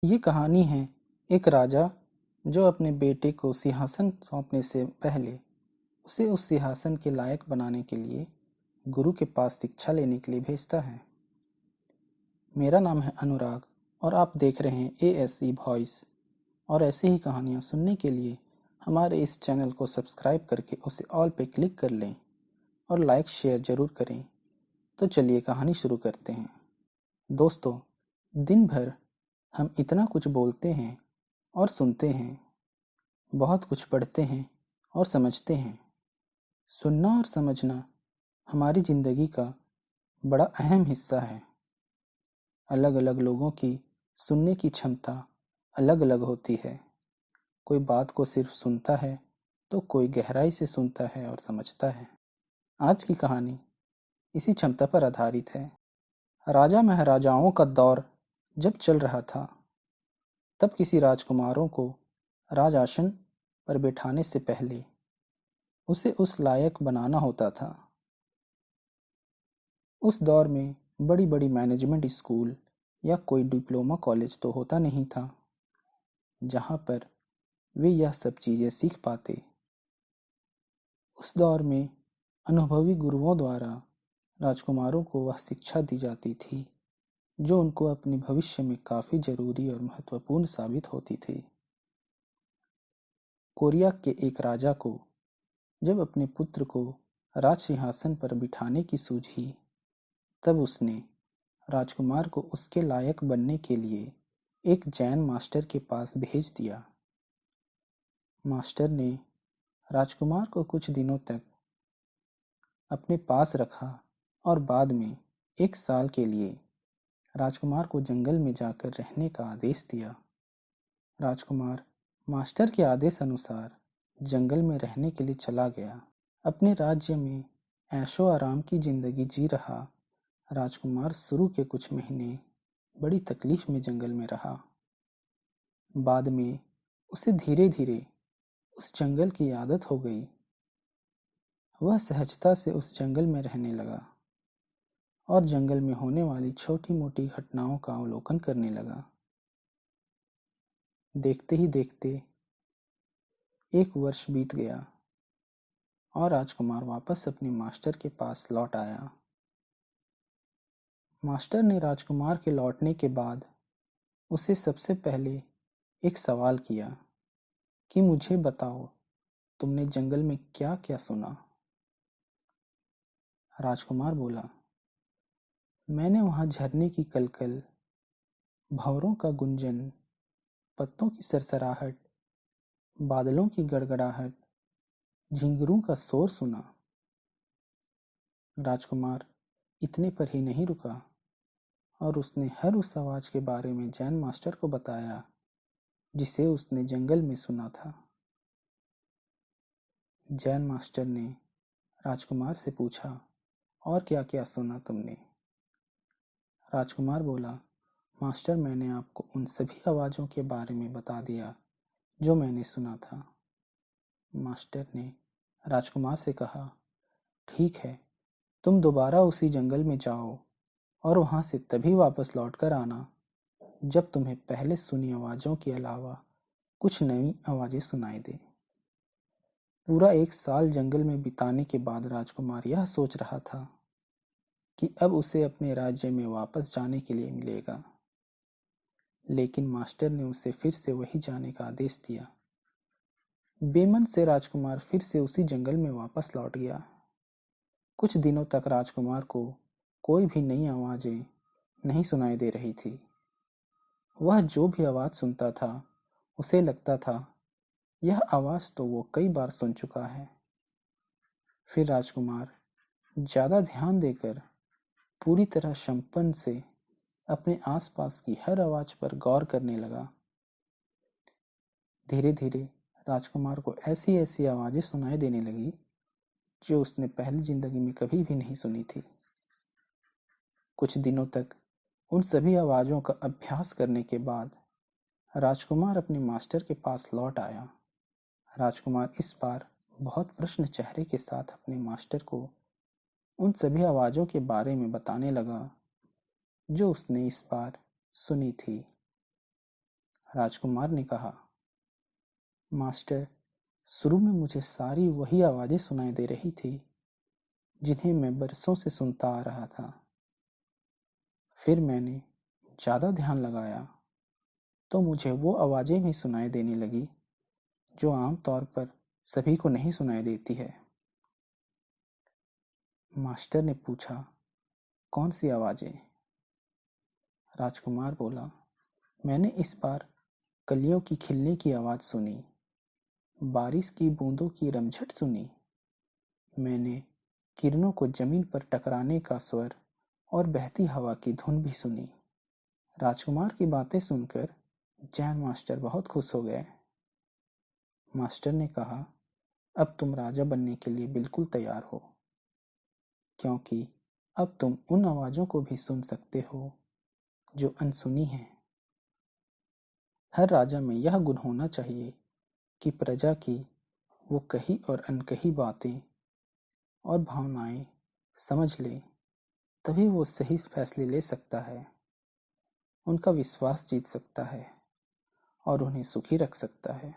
ये कहानी है एक राजा जो अपने बेटे को सिंहासन सौंपने से पहले उसे उस सिंहासन के लायक बनाने के लिए गुरु के पास शिक्षा लेने के लिए भेजता है। मेरा नाम है अनुराग और आप देख रहे हैं ASE वॉइस। और ऐसी ही कहानियाँ सुनने के लिए हमारे इस चैनल को सब्सक्राइब करके उसे ऑल पे क्लिक कर लें और लाइक शेयर ज़रूर करें। तो चलिए कहानी शुरू करते हैं। दोस्तों, दिन भर हम इतना कुछ बोलते हैं और सुनते हैं, बहुत कुछ पढ़ते हैं और समझते हैं। सुनना और समझना हमारी ज़िंदगी का बड़ा अहम हिस्सा है। अलग अलग लोगों की सुनने की क्षमता अलग अलग होती है। कोई बात को सिर्फ सुनता है तो कोई गहराई से सुनता है और समझता है। आज की कहानी इसी क्षमता पर आधारित है। राजा महाराजाओं का दौर जब चल रहा था, तब किसी राजकुमारों को राजासन पर बिठाने से पहले उसे उस लायक बनाना होता था। उस दौर में बड़ी बड़ी मैनेजमेंट स्कूल या कोई डिप्लोमा कॉलेज तो होता नहीं था जहाँ पर वे यह सब चीज़ें सीख पाते। उस दौर में अनुभवी गुरुओं द्वारा राजकुमारों को वह शिक्षा दी जाती थी जो उनको अपने भविष्य में काफ़ी जरूरी और महत्वपूर्ण साबित होती थी। कोरिया के एक राजा को जब अपने पुत्र को राज सिंहासन पर बिठाने की सूझी, तब उसने राजकुमार को उसके लायक बनने के लिए एक जैन मास्टर के पास भेज दिया। मास्टर ने राजकुमार को कुछ दिनों तक अपने पास रखा और बाद में 1 साल के लिए राजकुमार को जंगल में जाकर रहने का आदेश दिया। राजकुमार मास्टर के आदेश अनुसार जंगल में रहने के लिए चला गया। अपने राज्य में ऐशो आराम की जिंदगी जी रहा राजकुमार शुरू के कुछ महीने बड़ी तकलीफ में जंगल में रहा। बाद में उसे धीरे धीरे उस जंगल की आदत हो गई। वह सहजता से उस जंगल में रहने लगा और जंगल में होने वाली छोटी मोटी घटनाओं का अवलोकन करने लगा। देखते ही देखते 1 वर्ष बीत गया और राजकुमार वापस अपने मास्टर के पास लौट आया। मास्टर ने राजकुमार के लौटने के बाद उसे सबसे पहले एक सवाल किया कि मुझे बताओ, तुमने जंगल में क्या क्या सुना? राजकुमार बोला, मैंने वहां झरने की कलकल, भंवरों का गुंजन, पत्तों की सरसराहट, बादलों की गड़गड़ाहट, झिंगुरों का शोर सुना। राजकुमार इतने पर ही नहीं रुका और उसने हर उस आवाज के बारे में जैन मास्टर को बताया जिसे उसने जंगल में सुना था। जैन मास्टर ने राजकुमार से पूछा, और क्या क्या सुना तुमने? राजकुमार बोला, मास्टर, मैंने आपको उन सभी आवाज़ों के बारे में बता दिया जो मैंने सुना था। मास्टर ने राजकुमार से कहा, ठीक है, तुम दोबारा उसी जंगल में जाओ और वहां से तभी वापस लौट कर आना जब तुम्हें पहले सुनी आवाज़ों के अलावा कुछ नई आवाज़ें सुनाई दे। पूरा 1 साल जंगल में बिताने के बाद राजकुमार यह सोच रहा था कि अब उसे अपने राज्य में वापस जाने के लिए मिलेगा, लेकिन मास्टर ने उसे फिर से वही जाने का आदेश दिया। बेमन से राजकुमार फिर से उसी जंगल में वापस लौट गया। कुछ दिनों तक राजकुमार को कोई भी नई आवाज़ें नहीं सुनाई दे रही थी। वह जो भी आवाज़ सुनता था उसे लगता था यह आवाज़ तो वो कई बार सुन चुका है। फिर राजकुमार ज़्यादा ध्यान देकर पूरी तरह क्षमपन से अपने आसपास की हर आवाज़ पर गौर करने लगा। धीरे धीरे राजकुमार को ऐसी ऐसी आवाज़ें सुनाई देने लगी जो उसने पहली जिंदगी में कभी भी नहीं सुनी थी। कुछ दिनों तक उन सभी आवाज़ों का अभ्यास करने के बाद राजकुमार अपने मास्टर के पास लौट आया। राजकुमार इस बार बहुत प्रश्न चेहरे के साथ अपने मास्टर को उन सभी आवाज़ों के बारे में बताने लगा जो उसने इस बार सुनी थी। राजकुमार ने कहा। मास्टर, शुरू में मुझे सारी वही आवाजें सुनाई दे रही थी जिन्हें मैं बरसों से सुनता आ रहा था। फिर मैंने ज़्यादा ध्यान लगाया तो मुझे वो आवाजें भी सुनाई देने लगी जो आम तौर पर सभी को नहीं सुनाई देती है। मास्टर ने पूछा, कौन सी आवाजें? राजकुमार बोला, मैंने इस बार कलियों की खिलने की आवाज़ सुनी, बारिश की बूंदों की रमझट सुनी, मैंने किरणों को जमीन पर टकराने का स्वर और बहती हवा की धुन भी सुनी। राजकुमार की बातें सुनकर जैन मास्टर बहुत खुश हो गए। मास्टर ने कहा, अब तुम राजा बनने के लिए बिल्कुल तैयार हो, क्योंकि अब तुम उन आवाज़ों को भी सुन सकते हो जो अनसुनी हैं। हर राजा में यह गुण होना चाहिए कि प्रजा की वो कही और अनकही बातें और भावनाएं समझ ले, तभी वो सही फैसले ले सकता है, उनका विश्वास जीत सकता है और उन्हें सुखी रख सकता है।